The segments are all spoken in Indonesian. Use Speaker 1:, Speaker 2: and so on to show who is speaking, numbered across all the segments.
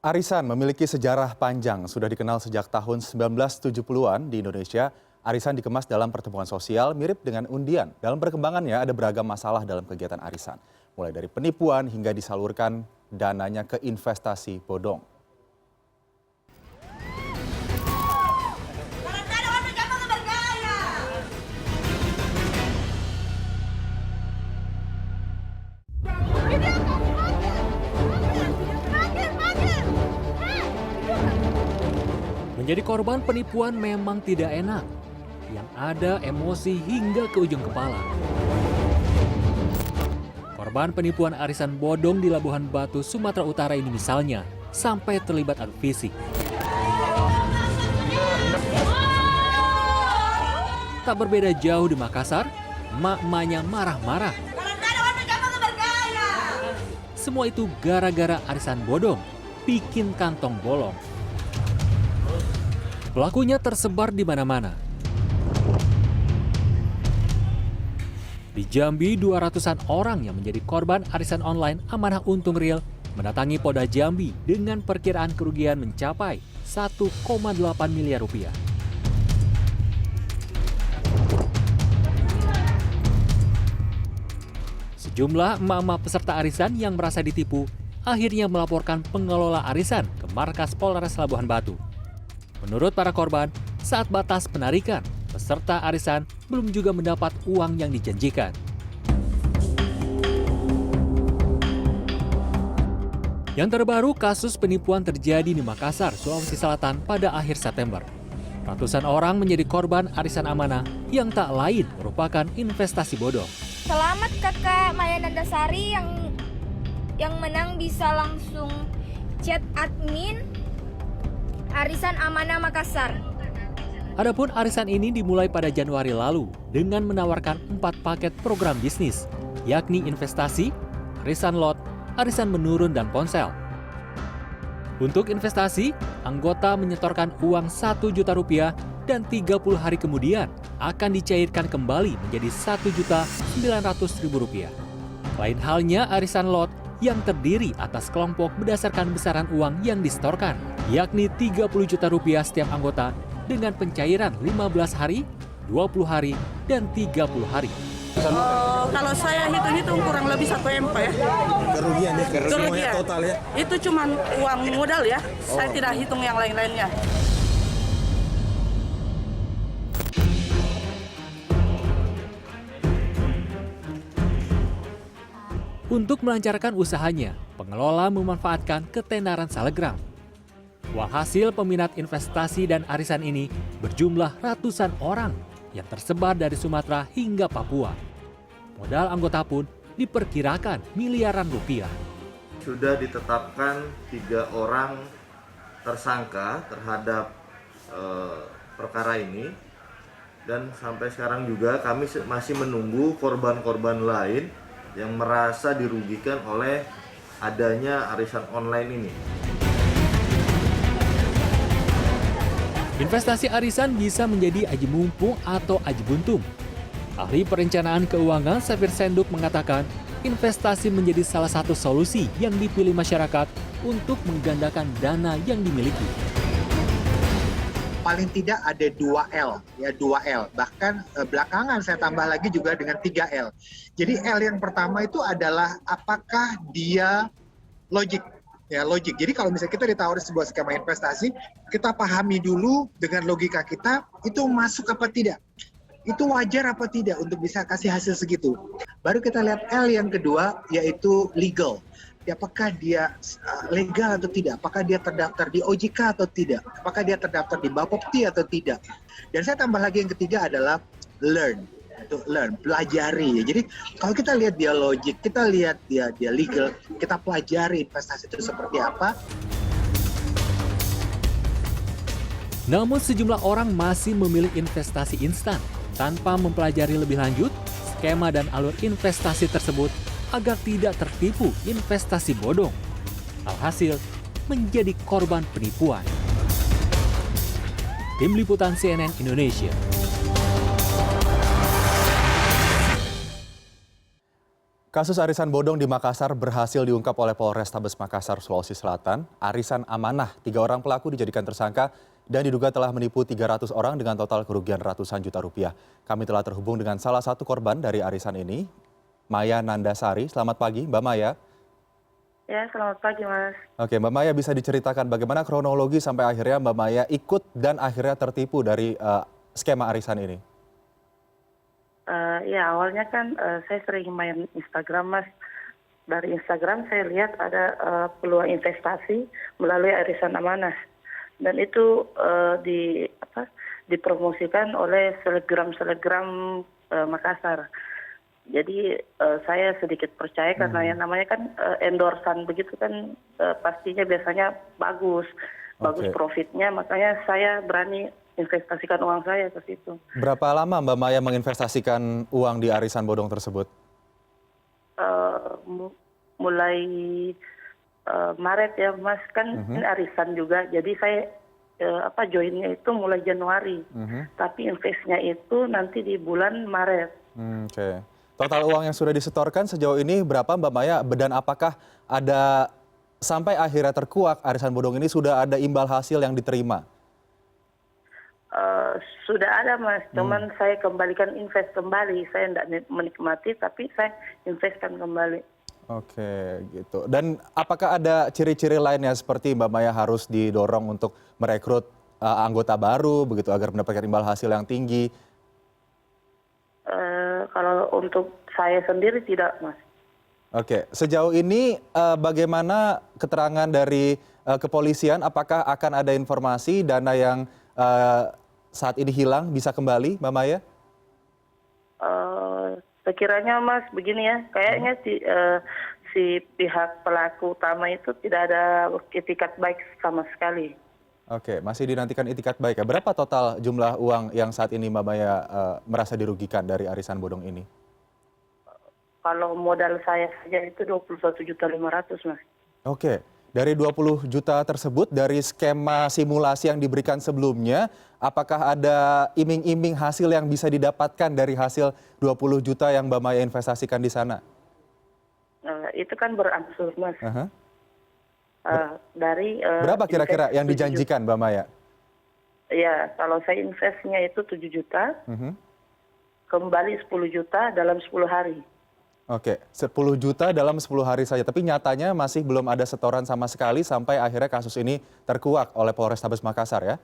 Speaker 1: Arisan memiliki sejarah panjang, sudah dikenal sejak tahun 1970-an di Indonesia. Arisan dikemas dalam pertemuan sosial mirip dengan undian. Dalam perkembangannya ada beragam masalah dalam kegiatan arisan. Mulai dari penipuan hingga disalurkan dananya ke investasi bodong.
Speaker 2: Menjadi korban penipuan memang tidak enak. Yang ada emosi hingga ke ujung kepala. Korban penipuan arisan bodong di Labuhan Batu, Sumatera Utara ini misalnya, sampai terlibat adu fisik. Tak berbeda jauh di Makassar, emak-emaknya marah-marah. Semua itu gara-gara arisan bodong, bikin kantong bolong. Pelakunya tersebar di mana-mana. Di Jambi, 200-an orang yang menjadi korban arisan online Amanah Untung Real mendatangi Polda Jambi dengan perkiraan kerugian mencapai 1,8 miliar rupiah. Sejumlah emak-emak peserta arisan yang merasa ditipu akhirnya melaporkan pengelola arisan ke markas Polres Labuhan Batu. Menurut para korban, saat batas penarikan, peserta arisan belum juga mendapat uang yang dijanjikan. Yang terbaru, kasus penipuan terjadi di Makassar, Sulawesi Selatan pada akhir September. Ratusan orang menjadi korban arisan amanah yang tak lain merupakan investasi bodong.
Speaker 3: Selamat Kakak Maya Nandasari yang menang bisa langsung chat admin Arisan Amanah Makassar.
Speaker 2: Adapun arisan ini dimulai pada Januari lalu dengan menawarkan 4 paket program bisnis, yakni investasi, arisan lot, arisan menurun, dan ponsel. Untuk investasi, anggota menyetorkan uang 1 juta rupiah dan 30 hari kemudian akan dicairkan kembali menjadi 1.900.000 rupiah. Lain halnya arisan lot yang terdiri atas kelompok berdasarkan besaran uang yang disetorkan, yakni 30 juta rupiah setiap anggota dengan pencairan 15 hari, 20 hari, dan 30 hari.
Speaker 4: Kalau saya hitung-hitung kurang lebih 1 M Pak ya.
Speaker 5: Kerugian semuanya total ya?
Speaker 4: Itu cuma uang modal ya, saya tidak hitung yang lain-lainnya.
Speaker 2: Untuk melancarkan usahanya, pengelola memanfaatkan ketenaran Telegram. Walhasil peminat investasi dan arisan ini berjumlah ratusan orang yang tersebar dari Sumatera hingga Papua. Modal anggota pun diperkirakan miliaran rupiah.
Speaker 6: Sudah ditetapkan 3 orang tersangka terhadap perkara ini, dan sampai sekarang juga kami masih menunggu korban-korban lain yang merasa dirugikan oleh adanya arisan online ini.
Speaker 2: Investasi arisan bisa menjadi aji mumpung atau aji buntung. Ahli perencanaan keuangan Safir Senduk mengatakan, investasi menjadi salah satu solusi yang dipilih masyarakat untuk menggandakan dana yang dimiliki.
Speaker 7: Paling tidak ada 2L, ya 2L. Bahkan belakangan saya tambah lagi juga dengan 3L. Jadi L yang pertama itu adalah apakah dia logik. Ya, logik. Jadi kalau misalnya kita ditawari sebuah skema investasi, kita pahami dulu dengan logika kita, itu masuk apa tidak. Itu wajar apa tidak untuk bisa kasih hasil segitu. Baru kita lihat L yang kedua, yaitu legal. Ya, apakah dia legal atau tidak? Apakah dia terdaftar di OJK atau tidak? Apakah dia terdaftar di Bapepti atau tidak? Dan saya tambah lagi yang ketiga adalah learn. Itu learn, pelajari. Jadi kalau kita lihat dia logik, kita lihat dia legal, kita pelajari investasi itu seperti apa.
Speaker 2: Namun sejumlah orang masih memilih investasi instan tanpa mempelajari lebih lanjut skema dan alur investasi tersebut agar tidak tertipu investasi bodong. Alhasil, menjadi korban penipuan. Tim Liputan CNN Indonesia.
Speaker 1: Kasus arisan bodong di Makassar berhasil diungkap oleh Polrestabes Makassar, Sulawesi Selatan. Arisan amanah, 3 orang pelaku dijadikan tersangka dan diduga telah menipu 300 orang dengan total kerugian ratusan juta rupiah. Kami telah terhubung dengan salah satu korban dari arisan ini, Maya Nandasari. Selamat pagi, Mbak Maya.
Speaker 4: Ya, selamat pagi, Mas.
Speaker 1: Oke, Mbak Maya, bisa diceritakan bagaimana kronologi sampai akhirnya Mbak Maya ikut dan akhirnya tertipu dari skema arisan ini?
Speaker 4: Ya, awalnya kan saya sering main Instagram, Mas. Dari Instagram saya lihat ada peluang investasi melalui arisan amanah. Dan itu dipromosikan oleh selebgram Makassar. Jadi saya sedikit percaya karena yang namanya kan endorsan begitu kan pastinya biasanya bagus profitnya, makanya saya berani investasikan uang saya ke situ.
Speaker 1: Berapa lama Mbak Maya menginvestasikan uang di arisan bodong tersebut?
Speaker 4: Mulai Maret ya, Mas, kan ini arisan juga. Jadi saya joinnya itu mulai Januari. Tapi investnya itu nanti di bulan Maret.
Speaker 1: Oke. Total uang yang sudah disetorkan sejauh ini berapa Mbak Maya? Dan apakah ada sampai akhirnya terkuak arisan bodong ini sudah ada imbal hasil yang diterima?
Speaker 4: Sudah ada, Mas, cuman saya kembalikan invest kembali. Saya tidak menikmati, tapi saya investkan kembali.
Speaker 1: Oke, gitu. Dan apakah ada ciri-ciri lainnya seperti Mbak Maya harus didorong untuk merekrut anggota baru begitu agar mendapatkan imbal hasil yang tinggi?
Speaker 4: Kalau untuk saya sendiri tidak, Mas.
Speaker 1: Oke, sejauh ini bagaimana keterangan dari kepolisian? Apakah akan ada informasi dana yang saat ini hilang bisa kembali, Mbak Maya?
Speaker 4: Sekiranya, Mas, begini ya, kayaknya si pihak pelaku utama itu tidak ada itikat baik sama sekali.
Speaker 1: Oke, masih dinantikan itikat baik ya. Berapa total jumlah uang yang saat ini Mbak Maya merasa dirugikan dari arisan bodong ini?
Speaker 4: Kalau modal saya saja itu 21.500.000, Mas.
Speaker 1: Oke. Dari 20 juta tersebut, dari skema simulasi yang diberikan sebelumnya, apakah ada iming-iming hasil yang bisa didapatkan dari hasil 20 juta yang Mbak Maya investasikan di sana?
Speaker 4: Itu kan berangsur, Mas.
Speaker 1: Berapa kira-kira yang dijanjikan, Mbak Maya?
Speaker 4: Ya, kalau saya investnya itu 7 juta, kembali 10 juta dalam 10 hari.
Speaker 1: Oke, 10 juta dalam 10 hari saja. Tapi nyatanya masih belum ada setoran sama sekali sampai akhirnya kasus ini terkuak oleh Polrestabes Makassar ya?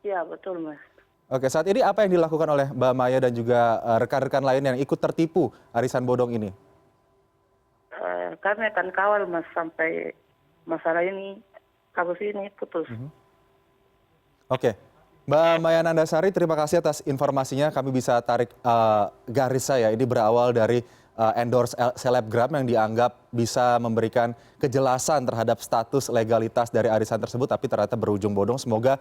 Speaker 4: Iya, betul, Mas.
Speaker 1: Oke, saat ini apa yang dilakukan oleh Mbak Maya dan juga rekan-rekan lain yang ikut tertipu arisan bodong ini?
Speaker 4: Kami akan kawal, Mas, sampai masalah ini, kasus ini putus.
Speaker 1: Oke. Mbak Maya Nandasari, terima kasih atas informasinya. Kami bisa tarik garis saya. Ini berawal dari endorse selebgram yang dianggap bisa memberikan kejelasan terhadap status legalitas dari arisan tersebut, tapi ternyata berujung bodong. Semoga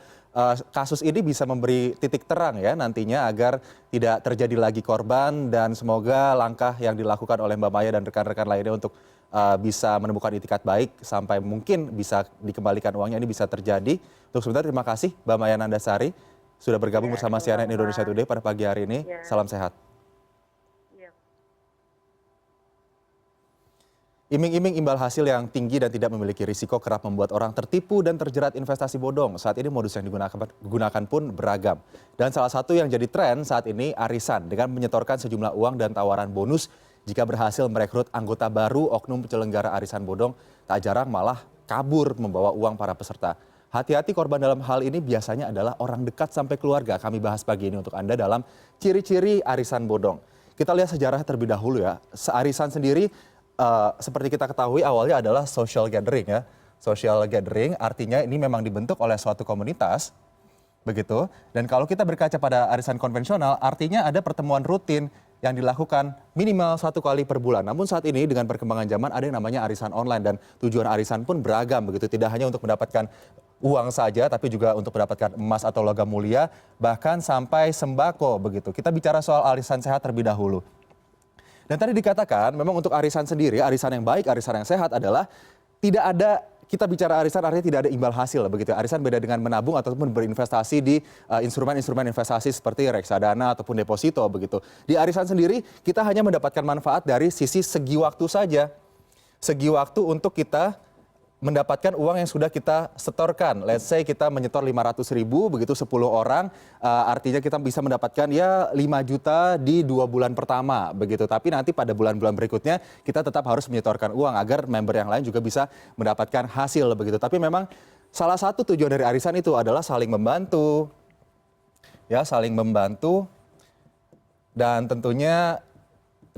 Speaker 1: kasus ini bisa memberi titik terang ya nantinya agar tidak terjadi lagi korban, dan semoga langkah yang dilakukan oleh Mbak Maya dan rekan-rekan lainnya untuk bisa menemukan itikat baik sampai mungkin bisa dikembalikan uangnya ini bisa terjadi. Untuk sebentar, terima kasih Mbak Maya Nandasari sudah bergabung bersama CNN Indonesia Today pada pagi hari ini. Salam sehat. Iming-iming imbal hasil yang tinggi dan tidak memiliki risiko kerap membuat orang tertipu dan terjerat investasi bodong. Saat ini modus yang digunakan pun beragam. Dan salah satu yang jadi tren saat ini arisan dengan menyetorkan sejumlah uang dan tawaran bonus jika berhasil merekrut anggota baru. Oknum penyelenggara arisan bodong tak jarang malah kabur membawa uang para peserta. Hati-hati, korban dalam hal ini biasanya adalah orang dekat sampai keluarga. Kami bahas pagi ini untuk Anda dalam ciri-ciri arisan bodong. Kita lihat sejarah terlebih dahulu ya. Arisan sendiri seperti kita ketahui awalnya adalah social gathering ya. Social gathering artinya ini memang dibentuk oleh suatu komunitas, begitu. Dan kalau kita berkaca pada arisan konvensional, artinya ada pertemuan rutin yang dilakukan minimal 1 kali per bulan. Namun saat ini dengan perkembangan zaman ada yang namanya arisan online, dan tujuan arisan pun beragam begitu. Tidak hanya untuk mendapatkan uang saja, tapi juga untuk mendapatkan emas atau logam mulia, bahkan sampai sembako begitu. Kita bicara soal arisan sehat terlebih dahulu. Dan tadi dikatakan memang untuk arisan sendiri, arisan yang baik, arisan yang sehat adalah tidak ada kita bicara arisan artinya tidak ada imbal hasil begitu. Arisan beda dengan menabung ataupun berinvestasi di instrumen-instrumen investasi seperti reksadana ataupun deposito begitu. Di arisan sendiri kita hanya mendapatkan manfaat dari sisi segi waktu saja. Segi waktu untuk kita mendapatkan uang yang sudah kita setorkan. Let's say kita menyetor 500.000 begitu 10 orang, artinya kita bisa mendapatkan ya 5 juta di 2 bulan pertama begitu. Tapi nanti pada bulan-bulan berikutnya kita tetap harus menyetorkan uang agar member yang lain juga bisa mendapatkan hasil begitu. Tapi memang salah satu tujuan dari arisan itu adalah saling membantu. Ya, saling membantu. Dan tentunya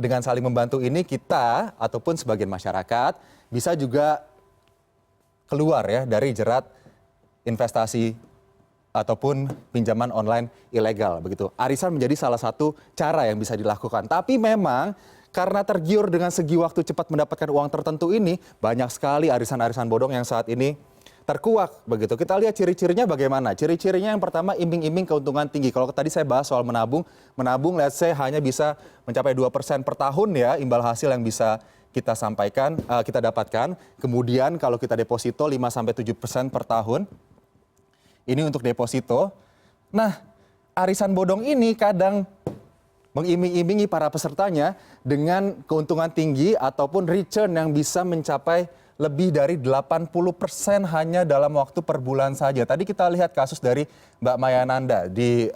Speaker 1: dengan saling membantu ini kita ataupun sebagian masyarakat bisa juga keluar ya dari jerat investasi ataupun pinjaman online ilegal begitu. Arisan menjadi salah satu cara yang bisa dilakukan. Tapi memang karena tergiur dengan segi waktu cepat mendapatkan uang tertentu ini, banyak sekali arisan-arisan bodong yang saat ini terkuak begitu. Kita lihat ciri-cirinya bagaimana. Ciri-cirinya yang pertama iming-iming keuntungan tinggi. Kalau tadi saya bahas soal menabung let's say hanya bisa mencapai 2% per tahun ya imbal hasil yang bisa kita sampaikan, kita dapatkan. Kemudian kalau kita deposito 5-7% per tahun. Ini untuk deposito. Nah, arisan bodong ini kadang mengiming-imingi para pesertanya dengan keuntungan tinggi ataupun return yang bisa mencapai lebih dari 80% hanya dalam waktu per bulan saja. Tadi kita lihat kasus dari Mbak Maya Nanda di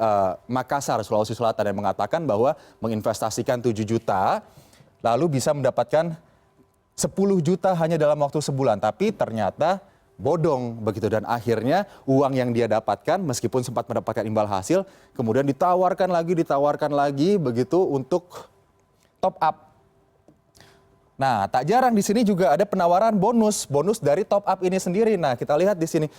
Speaker 1: Makassar, Sulawesi Selatan yang mengatakan bahwa menginvestasikan 7 juta lalu bisa mendapatkan 10 juta hanya dalam waktu sebulan, tapi ternyata bodong begitu dan akhirnya uang yang dia dapatkan meskipun sempat mendapatkan imbal hasil kemudian ditawarkan lagi begitu untuk top up. Nah, tak jarang di sini juga ada penawaran bonus dari top up ini sendiri. Nah, kita lihat di sini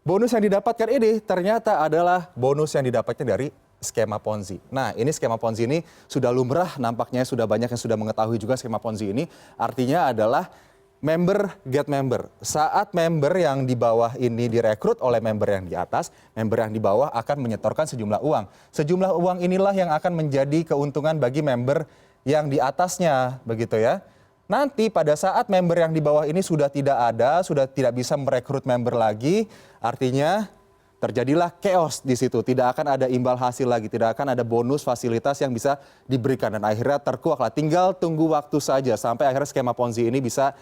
Speaker 1: bonus yang didapatkan ini ternyata adalah bonus yang didapatkan dari skema Ponzi. Nah, ini skema Ponzi ini sudah lumrah, nampaknya sudah banyak yang sudah mengetahui juga skema Ponzi ini. Artinya adalah member get member. Saat member yang di bawah ini direkrut oleh member yang di atas, member yang di bawah akan menyetorkan sejumlah uang. Sejumlah uang inilah yang akan menjadi keuntungan bagi member yang di atasnya, begitu ya. Nanti pada saat member yang di bawah ini sudah tidak ada, sudah tidak bisa merekrut member lagi, artinya terjadilah chaos di situ. Tidak akan ada imbal hasil lagi, tidak akan ada bonus fasilitas yang bisa diberikan dan akhirnya terkuaklah. Tinggal tunggu waktu saja sampai akhirnya skema Ponzi ini bisa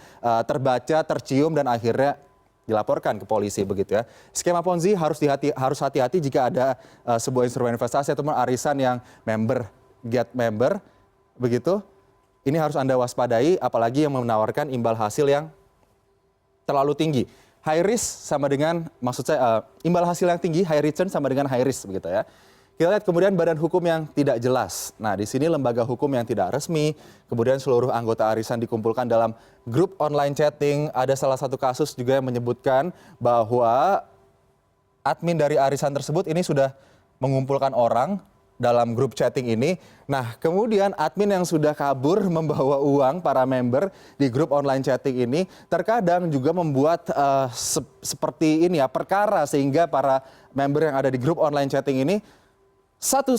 Speaker 1: terbaca, tercium dan akhirnya dilaporkan ke polisi begitu ya. Skema Ponzi harus hati-hati jika ada sebuah instrumen investasi atau arisan yang member get member begitu. Ini harus Anda waspadai apalagi yang menawarkan imbal hasil yang terlalu tinggi. High risk sama dengan, maksud saya imbal hasil yang tinggi, high return sama dengan high risk begitu ya. Kita lihat kemudian badan hukum yang tidak jelas. Nah, di sini lembaga hukum yang tidak resmi, kemudian seluruh anggota arisan dikumpulkan dalam grup online chatting. Ada salah satu kasus juga yang menyebutkan bahwa admin dari arisan tersebut ini sudah mengumpulkan orang dalam grup chatting ini. Nah, kemudian admin yang sudah kabur membawa uang para member di grup online chatting ini terkadang juga membuat seperti ini ya, perkara sehingga para member yang ada di grup online chatting ini satu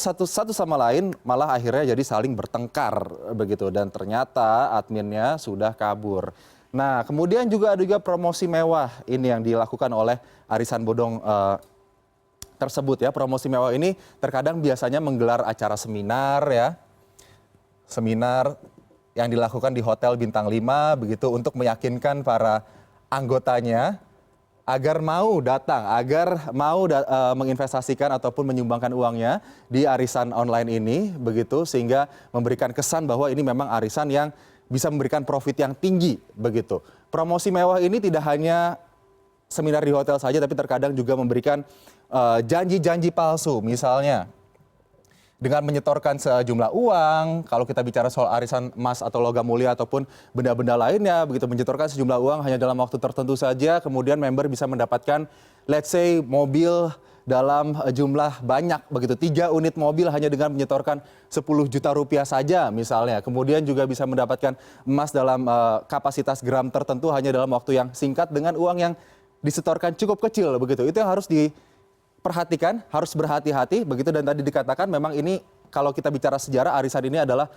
Speaker 1: sama lain malah akhirnya jadi saling bertengkar begitu dan ternyata adminnya sudah kabur. Nah, kemudian juga ada promosi mewah ini yang dilakukan oleh arisan bodong tersebut ya. Promosi mewah ini terkadang biasanya menggelar acara seminar ya. Seminar yang dilakukan di hotel bintang 5 begitu untuk meyakinkan para anggotanya agar mau datang, agar mau menginvestasikan ataupun menyumbangkan uangnya di arisan online ini begitu sehingga memberikan kesan bahwa ini memang arisan yang bisa memberikan profit yang tinggi begitu. Promosi mewah ini tidak hanya seminar di hotel saja tapi terkadang juga memberikan janji-janji palsu, misalnya dengan menyetorkan sejumlah uang, kalau kita bicara soal arisan emas atau logam mulia ataupun benda-benda lainnya, begitu menyetorkan sejumlah uang hanya dalam waktu tertentu saja, kemudian member bisa mendapatkan, let's say, mobil dalam jumlah banyak, begitu 3 unit mobil hanya dengan menyetorkan 10 juta rupiah saja misalnya. Kemudian juga bisa mendapatkan emas dalam kapasitas gram tertentu hanya dalam waktu yang singkat dengan uang yang disetorkan cukup kecil, begitu. Itu yang harus diperhatikan, harus berhati-hati begitu dan tadi dikatakan memang ini kalau kita bicara sejarah, arisan ini adalah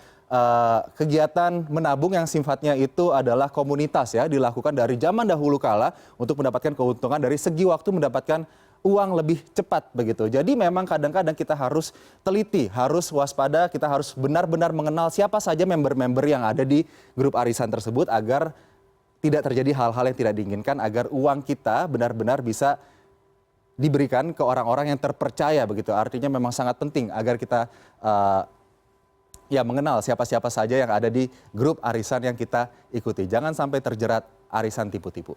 Speaker 1: kegiatan menabung yang sifatnya itu adalah komunitas ya, dilakukan dari zaman dahulu kala untuk mendapatkan keuntungan dari segi waktu mendapatkan uang lebih cepat begitu. Jadi memang kadang-kadang kita harus teliti, harus waspada, kita harus benar-benar mengenal siapa saja member-member yang ada di grup arisan tersebut agar tidak terjadi hal-hal yang tidak diinginkan, agar uang kita benar-benar bisa diberikan ke orang-orang yang terpercaya begitu. Artinya memang sangat penting agar kita ya mengenal siapa-siapa saja yang ada di grup arisan yang kita ikuti. Jangan sampai terjerat arisan tipu-tipu.